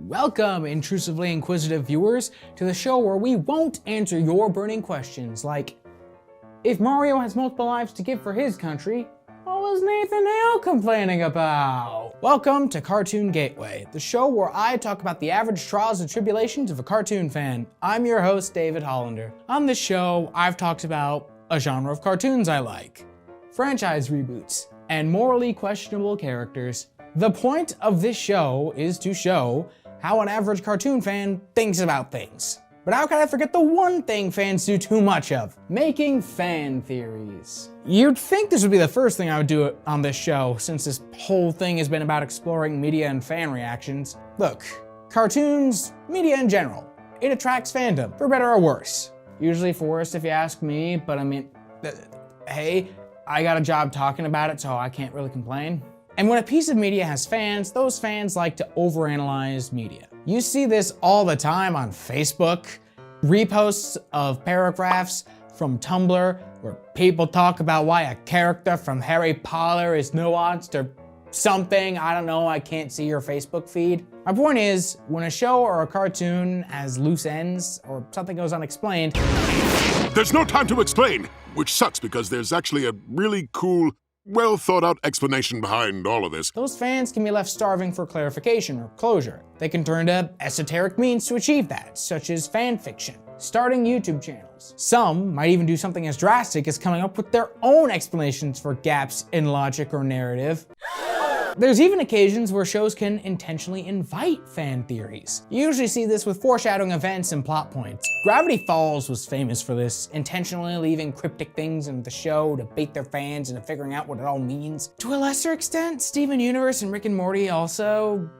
Welcome, intrusively inquisitive viewers, to the show where we won't answer your burning questions like, if Mario has multiple lives to give for his country, what was Nathan Hale complaining about? Welcome to Cartoon Gateway, the show where I talk about the average trials and tribulations of a cartoon fan. I'm your host, David Hollander. On this show, I've talked about a genre of cartoons I like, franchise reboots, and morally questionable characters. The point of this show is to show how an average cartoon fan thinks about things. But how can I forget the one thing fans do too much of? Making fan theories. You'd think this would be the first thing I would do on this show, since this whole thing has been about exploring media and fan reactions. Look, cartoons, media in general, it attracts fandom, for better or worse. Usually for worse if you ask me, but I mean, hey, I got a job talking about it, so I can't really complain. And when a piece of media has fans, those fans like to overanalyze media. You see this all the time on Facebook, reposts of paragraphs from Tumblr where people talk about why a character from Harry Potter is nuanced or something. I don't know, I can't see your Facebook feed. My point is, when a show or a cartoon has loose ends or something goes unexplained, there's no time to explain, which sucks because there's actually a really cool, well thought out explanation behind all of this. Those fans can be left starving for clarification or closure. They can turn to esoteric means to achieve that, such as fan fiction, starting YouTube channels. Some might even do something as drastic as coming up with their own explanations for gaps in logic or narrative. There's even occasions where shows can intentionally invite fan theories. You usually see this with foreshadowing events and plot points. Gravity Falls was famous for this, intentionally leaving cryptic things in the show to bait their fans into figuring out what it all means. To a lesser extent, Steven Universe and Rick and Morty also,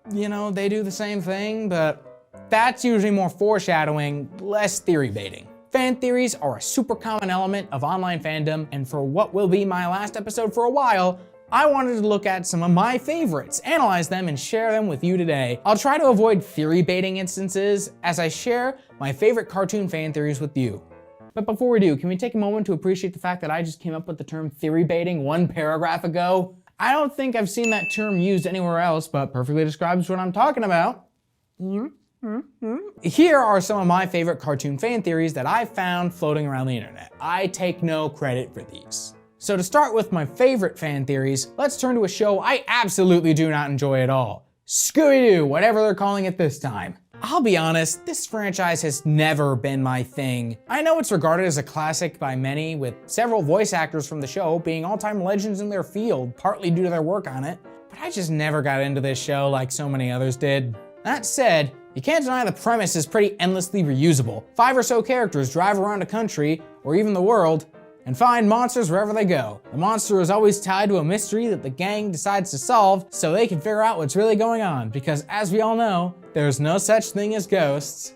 they do the same thing, but that's usually more foreshadowing, less theory baiting. Fan theories are a super common element of online fandom, and for what will be my last episode for a while, I wanted to look at some of my favorites, analyze them, and share them with you today. I'll try to avoid theory baiting instances as I share my favorite cartoon fan theories with you. But before we do, can we take a moment to appreciate the fact that I just came up with the term theory baiting one paragraph ago? I don't think I've seen that term used anywhere else, but perfectly describes what I'm talking about. Here are some of my favorite cartoon fan theories that I've found floating around the internet. I take no credit for these. So to start with my favorite fan theories, let's turn to a show I absolutely do not enjoy at all. Scooby-Doo, whatever they're calling it this time. I'll be honest, this franchise has never been my thing. I know it's regarded as a classic by many, with several voice actors from the show being all-time legends in their field, partly due to their work on it, but I just never got into this show like so many others did. That said, you can't deny the premise is pretty endlessly reusable. 5 or so characters drive around a country, or even the world, and find monsters wherever they go. The monster is always tied to a mystery that the gang decides to solve so they can figure out what's really going on, because as we all know, there's no such thing as ghosts.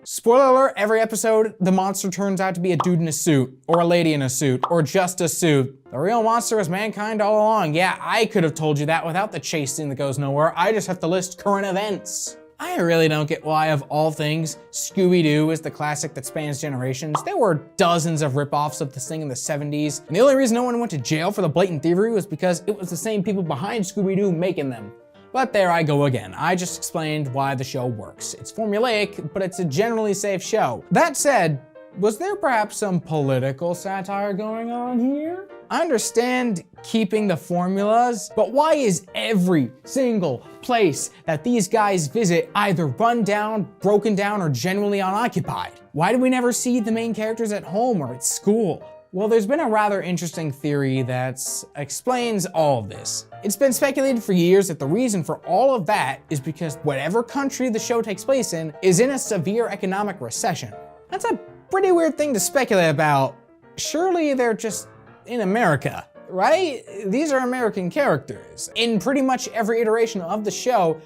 Spoiler alert, every episode, the monster turns out to be a dude in a suit, or a lady in a suit, or just a suit. The real monster is mankind all along. Yeah, I could have told you that without the chase scene that goes nowhere. I just have to list current events. I really don't get why, of all things, Scooby-Doo is the classic that spans generations. There were dozens of ripoffs of this thing in the 70s, and the only reason no one went to jail for the blatant thievery was because it was the same people behind Scooby-Doo making them. But there I go again. I just explained why the show works. It's formulaic, but it's a generally safe show. That said, was there perhaps some political satire going on here? I understand keeping the formulas, but why is every single place that these guys visit either run down, broken down, or genuinely unoccupied? Why do we never see the main characters at home or at school? Well, there's been a rather interesting theory that explains all of this. It's been speculated for years that the reason for all of that is because whatever country the show takes place in is in a severe economic recession. That's a pretty weird thing to speculate about. Surely they're just in America, right? These are American characters. In pretty much every iteration of the show,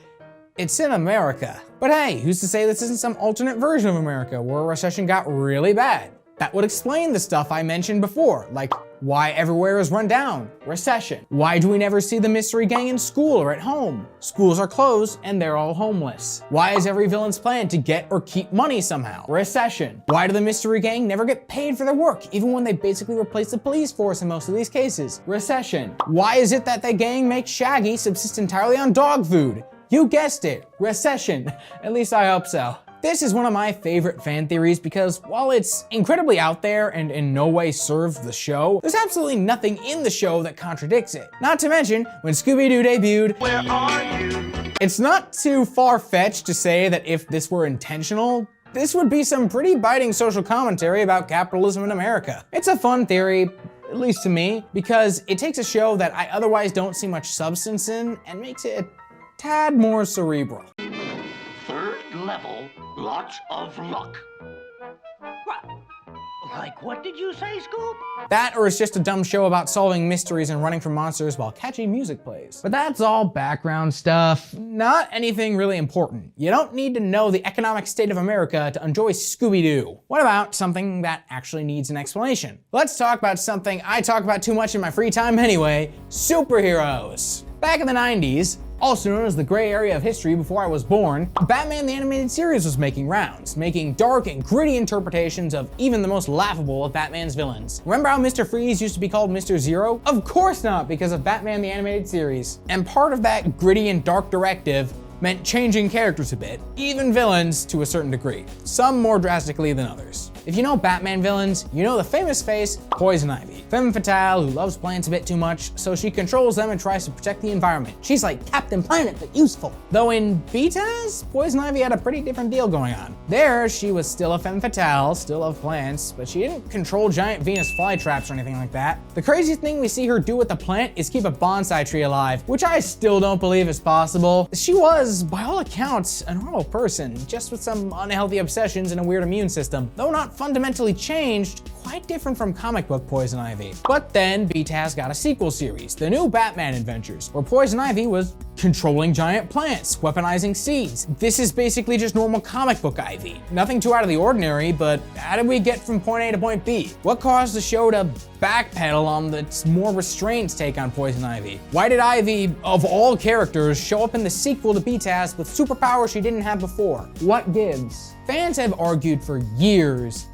it's in America. But hey, who's to say this isn't some alternate version of America where a recession got really bad? That would explain the stuff I mentioned before, like why everywhere is run down, recession. Why do we never see the mystery gang in school or at home? Schools are closed and they're all homeless. Why is every villain's plan to get or keep money somehow? Recession. Why do the mystery gang never get paid for their work, even when they basically replace the police force in most of these cases? Recession. Why is it that the gang makes Shaggy subsist entirely on dog food? You guessed it, recession. At least I hope so. This is one of my favorite fan theories because while it's incredibly out there and in no way serves the show, there's absolutely nothing in the show that contradicts it. Not to mention, when Scooby-Doo debuted, where are you? It's not too far-fetched to say that if this were intentional, this would be some pretty biting social commentary about capitalism in America. It's a fun theory, at least to me, because it takes a show that I otherwise don't see much substance in and makes it a tad more cerebral. Third level, lots of luck. Like what did you say, Scoop? That or it's just a dumb show about solving mysteries and running from monsters while catchy music plays. But that's all background stuff, not anything really important. You don't need to know the economic state of America to enjoy Scooby-Doo. What about something that actually needs an explanation? Let's talk about something I talk about too much in my free time anyway, superheroes. Back in the 90s, also known as the gray area of history before I was born, Batman the Animated Series was making rounds, making dark and gritty interpretations of even the most laughable of Batman's villains. Remember how Mr. Freeze used to be called Mr. Zero? Of course not, because of Batman the Animated Series. And part of that gritty and dark directive meant changing characters a bit, even villains to a certain degree, some more drastically than others. If you know Batman villains, you know the famous face, Poison Ivy. Femme fatale who loves plants a bit too much, so she controls them and tries to protect the environment. She's like Captain Planet, but useful. Though in BTAS, Poison Ivy had a pretty different deal going on. There, she was still a femme fatale, still loved plants, but she didn't control giant Venus flytraps or anything like that. The craziest thing we see her do with the plant is keep a bonsai tree alive, which I still don't believe is possible. She was, by all accounts, a normal person, just with some unhealthy obsessions and a weird immune system. Though not fundamentally changed, quite different from comic book Poison Ivy. But then BTAS got a sequel series, The New Batman Adventures, where Poison Ivy was controlling giant plants, weaponizing seeds. This is basically just normal comic book Ivy. Nothing too out of the ordinary, but how did we get from point A to point B? What caused the show to backpedal on its more restrained take on Poison Ivy? Why did Ivy, of all characters, show up in the sequel to BTAS with superpowers she didn't have before? What gives? Fans have argued for years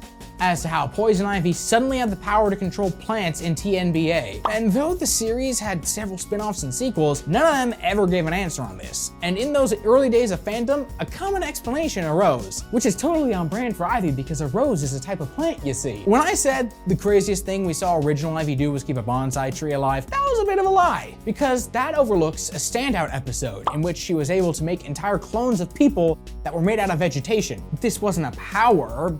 as to how Poison Ivy suddenly had the power to control plants in TNBA. And though the series had several spin-offs and sequels, none of them ever gave an answer on this. And in those early days of fandom, a common explanation arose, which is totally on brand for Ivy because a rose is a type of plant, you see. When I said the craziest thing we saw original Ivy do was keep a bonsai tree alive, that was a bit of a lie, because that overlooks a standout episode in which she was able to make entire clones of people that were made out of vegetation. This wasn't a power.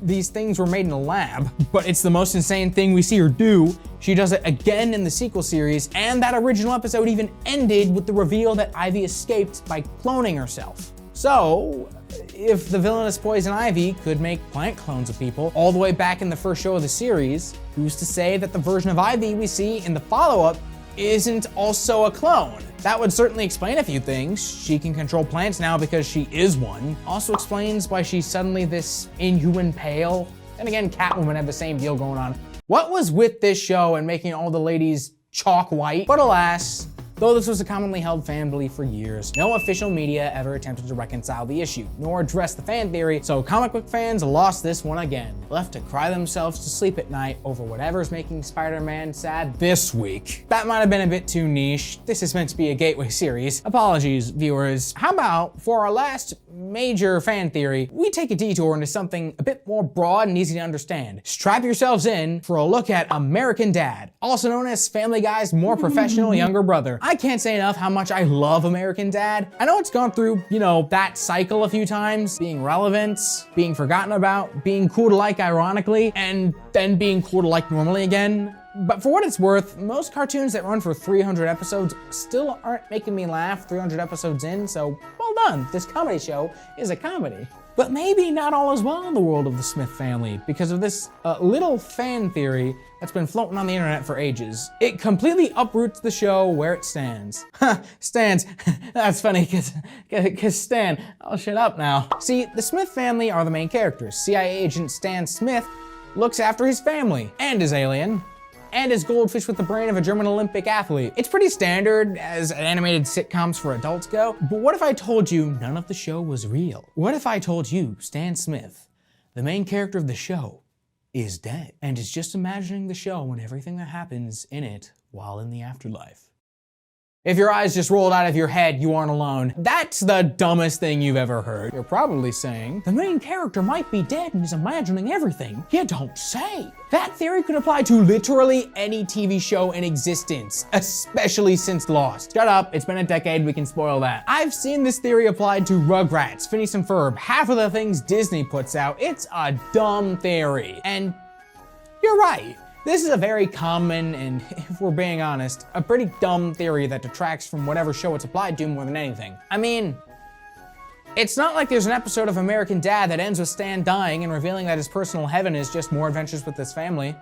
These things were made in a lab, but it's the most insane thing we see her do. She does it again in the sequel series, and that original episode even ended with the reveal that Ivy escaped by cloning herself. So, if the villainous Poison Ivy could make plant clones of people all the way back in the first show of the series, who's to say that the version of Ivy we see in the follow-up isn't also a clone? That would certainly explain a few things. She can control plants now because she is one. Also explains why she's suddenly this inhuman pale. And again, Catwoman had the same deal going on. What was with this show and making all the ladies chalk white? But alas, though this was a commonly held fan belief for years, no official media ever attempted to reconcile the issue, nor address the fan theory, so comic book fans lost this one again, left to cry themselves to sleep at night over whatever's making Spider-Man sad this week. That might have been a bit too niche. This is meant to be a gateway series. Apologies, viewers. How about, for our last major fan theory, we take a detour into something a bit more broad and easy to understand. Strap yourselves in for a look at American Dad, also known as Family Guy's more professional younger brother. I can't say enough how much I love American Dad. I know it's gone through, that cycle a few times, being relevant, being forgotten about, being cool to like ironically, and then being cool to like normally again. But for what it's worth, most cartoons that run for 300 episodes still aren't making me laugh 300 episodes in, so well done. This comedy show is a comedy. But maybe not all is well in the world of the Smith family because of this little fan theory that's been floating on the internet for ages. It completely uproots the show where it stands. Stands. That's funny, cause Stan, I'll shut up now. See, the Smith family are the main characters. CIA agent Stan Smith looks after his family and his alien, and his goldfish with the brain of a German Olympic athlete. It's pretty standard as animated sitcoms for adults go, but what if I told you none of the show was real? What if I told you Stan Smith, the main character of the show, is dead and is just imagining the show and everything that happens in it while in the afterlife? If your eyes just rolled out of your head, you aren't alone. That's the dumbest thing you've ever heard. You're probably saying, the main character might be dead and is imagining everything. You don't say. That theory could apply to literally any TV show in existence, especially since Lost. Shut up, it's been a decade, we can spoil that. I've seen this theory applied to Rugrats, Phineas and Ferb, half of the things Disney puts out. It's a dumb theory. And you're right. This is a very common and, if we're being honest, a pretty dumb theory that detracts from whatever show it's applied to more than anything. I mean, it's not like there's an episode of American Dad that ends with Stan dying and revealing that his personal heaven is just more adventures with his family.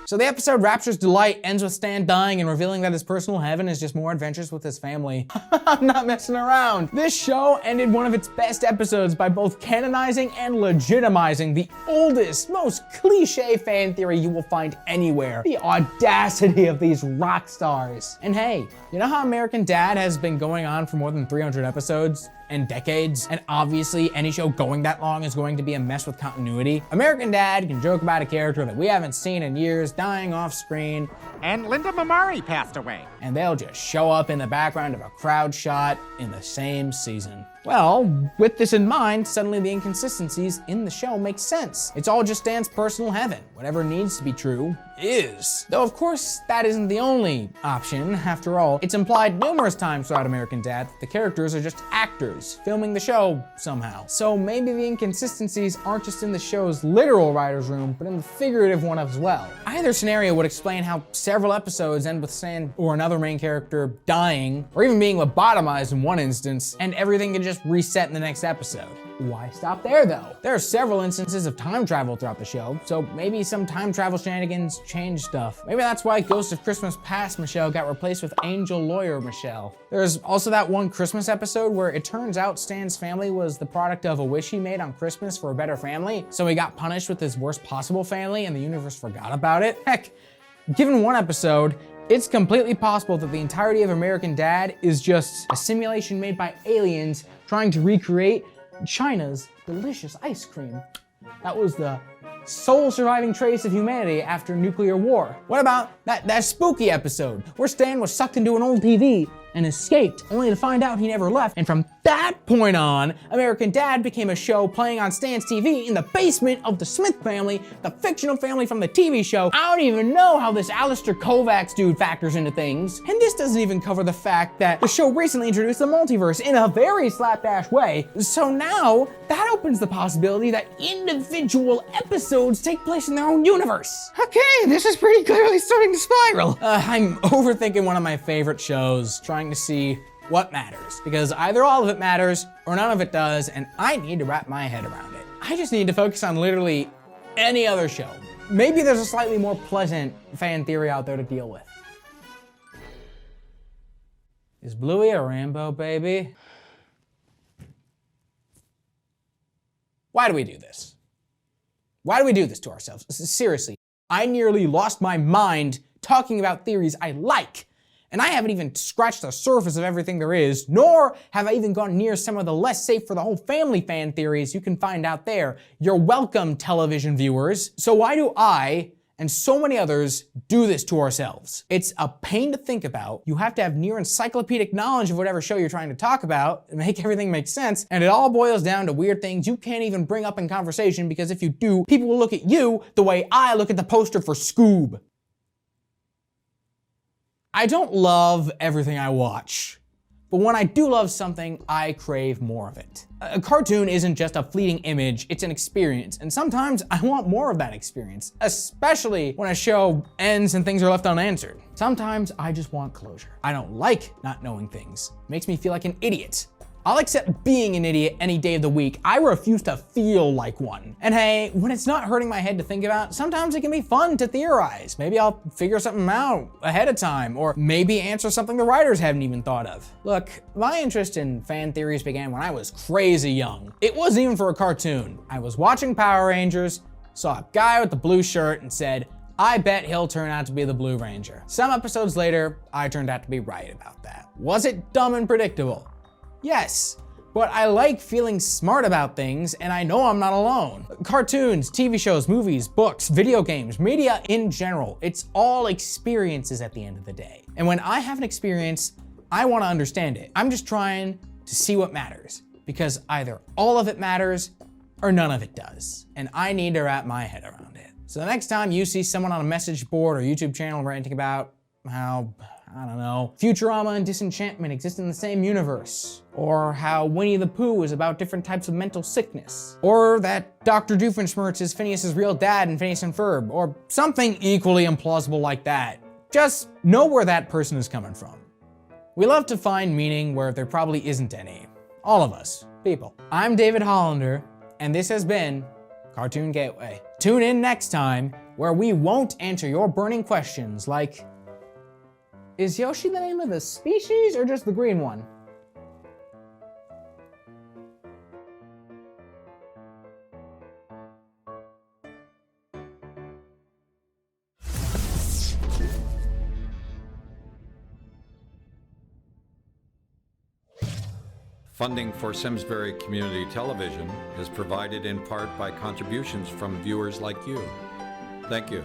So the episode Rapture's Delight ends with Stan dying and revealing that his personal heaven is just more adventures with his family. I'm not messing around. This show ended one of its best episodes by both canonizing and legitimizing the oldest, most cliche fan theory you will find anywhere. The audacity of these rock stars. And hey, you know how American Dad has been going on for more than 300 episodes? And decades, and obviously any show going that long is going to be a mess with continuity. American Dad can joke about a character that we haven't seen in years dying off screen. And Linda Mamari passed away. And they'll just show up in the background of a crowd shot in the same season. Well, with this in mind, suddenly the inconsistencies in the show make sense. It's all just Stan's personal heaven. Whatever needs to be true is. Though of course, that isn't the only option. After all, it's implied numerous times throughout American Dad that the characters are just actors filming the show somehow. So maybe the inconsistencies aren't just in the show's literal writer's room, but in the figurative one as well. Either scenario would explain how several episodes end with Stan or another main character dying, or even being lobotomized in one instance, and everything can just reset in the next episode. Why stop there though? There are several instances of time travel throughout the show, so maybe some time travel shenanigans change stuff. Maybe that's why Ghost of Christmas Past Michelle got replaced with Angel Lawyer Michelle. There's also that one Christmas episode where it turns out Stan's family was the product of a wish he made on Christmas for a better family, so he got punished with his worst possible family and the universe forgot about it. Heck, given one episode, it's completely possible that the entirety of American Dad is just a simulation made by aliens trying to recreate China's delicious ice cream. That was the sole surviving trace of humanity after nuclear war. What about that spooky episode where Stan was sucked into an old TV and escaped, only to find out he never left? And from that point on, American Dad became a show playing on Stan's TV in the basement of the Smith family, the fictional family from the TV show. I don't even know how this Alistair Kovacs dude factors into things. And this doesn't even cover the fact that the show recently introduced the multiverse in a very slapdash way. So now, that opens the possibility that individual episodes take place in their own universe. Okay, this is pretty clearly starting to spiral. I'm overthinking one of my favorite shows, trying to see what matters, because either all of it matters or none of it does, and I need to wrap my head around it. I just need to focus on literally any other show. Maybe there's a slightly more pleasant fan theory out there to deal with. Is Bluey a Rambo baby? Why do we do this? Why do we do this to ourselves? Seriously, I nearly lost my mind talking about theories I like. And I haven't even scratched the surface of everything there is, nor have I even gone near some of the less safe for the whole family fan theories you can find out there. You're welcome, television viewers. So why do I and so many others do this to ourselves? It's a pain to think about. You have to have near encyclopedic knowledge of whatever show you're trying to talk about and make everything make sense. And it all boils down to weird things you can't even bring up in conversation, because if you do, people will look at you the way I look at the poster for Scoob. I don't love everything I watch, but when I do love something, I crave more of it. A cartoon isn't just a fleeting image, it's an experience, and sometimes I want more of that experience, especially when a show ends and things are left unanswered. Sometimes I just want closure. I don't like not knowing things. It makes me feel like an idiot. I'll accept being an idiot any day of the week. I refuse to feel like one. And hey, when it's not hurting my head to think about, sometimes it can be fun to theorize. Maybe I'll figure something out ahead of time, or maybe answer something the writers haven't even thought of. Look, my interest in fan theories began when I was crazy young. It wasn't even for a cartoon. I was watching Power Rangers, saw a guy with the blue shirt, and said, I bet he'll turn out to be the Blue Ranger. Some episodes later, I turned out to be right about that. Was it dumb and predictable? Yes, But I like feeling smart about things, and I know I'm not alone. Cartoons, TV shows, movies, books, video games, media in general, it's all experiences at the end of the day. And when I have an experience, I want to understand it. I'm just trying to see what matters, because either all of it matters or none of it does. And I need to wrap my head around it. So the next time you see someone on a message board or YouTube channel ranting about how, I don't know, Futurama and Disenchantment exist in the same universe, or how Winnie the Pooh is about different types of mental sickness, or that Dr. Doofenshmirtz is Phineas's real dad in Phineas and Ferb, or something equally implausible like that, just know where that person is coming from. We love to find meaning where there probably isn't any. All of us, people. I'm David Hollander, and this has been Cartoon Gateway. Tune in next time, where we won't answer your burning questions like, is Yoshi the name of the species or just the green one? Funding for Simsbury Community Television is provided in part by contributions from viewers like you. Thank you.